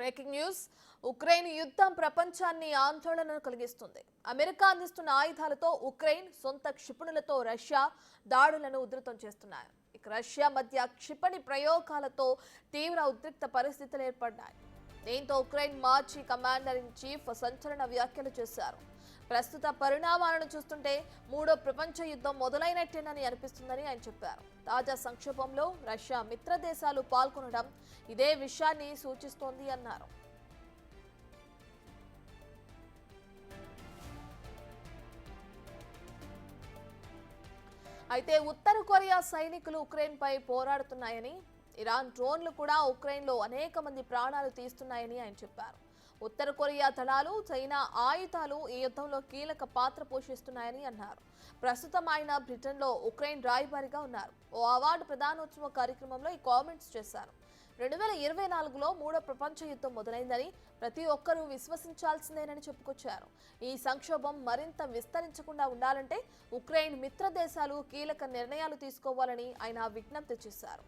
Breaking news. Ukraine యుద్ధం ప్రపంచాన్ని ఆందోళన కలిగిస్తుంది. అమెరికా అందిస్తున్న ఆయుధాలతో ఉక్రెయిన్ సొంత క్షిపణులతో రష్యా దాడులను ఉధృతం చేస్తున్నాయి. ఇక రష్యా మధ్య క్షిపణి ప్రయోగాలతో తీవ్ర ఉద్రిక్త పరిస్థితులు ఏర్పడ్డాయి. దీంతో ఉక్రెయిన్ మాజీ కమాండర్ ఇన్ చీఫ్ సంచలన వ్యాఖ్యలు చేశారు. ప్రస్తుత పరిణామాలను చూస్తుంటే మూడో ప్రపంచ యుద్ధం మొదలైనట్టేనని అనిపిస్తుందని ఆయన చెప్పారు. తాజా సంక్షోభంలో రష్యా మిత్ర దేశాలు పాల్గొనడం ఇదే విషయాన్ని సూచిస్తోంది అన్నారు. అయితే ఉత్తర కొరియా సైనికులు ఉక్రెయిన్ పై పోరాడుతున్నాయని, ఇరాన్ డ్రోన్లు కూడా ఉక్రెయిన్లో అనేక మంది ప్రాణాలు తీస్తున్నాయని ఆయన చెప్పారు. ఉత్తర కొరియా దళాలు, చైనా ఆయుధాలు ఈ యుద్ధంలో కీలక పాత్ర పోషిస్తున్నాయని అన్నారు. ప్రస్తుతం ఆయన బ్రిటన్లో ఉక్రెయిన్ రాయబారిగా ఉన్నారు. ఓ అవార్డు ప్రదానోత్సవ కార్యక్రమంలో ఈ కామెంట్స్ చేశారు. 2024లో మూడో ప్రపంచ యుద్ధం మొదలైందని ప్రతి ఒక్కరూ విశ్వసించాల్సిందేనని చెప్పుకొచ్చారు. ఈ సంక్షోభం మరింత విస్తరించకుండా ఉండాలంటే ఉక్రెయిన్ మిత్ర దేశాలు కీలక నిర్ణయాలు తీసుకోవాలని ఆయన విజ్ఞప్తి చేశారు.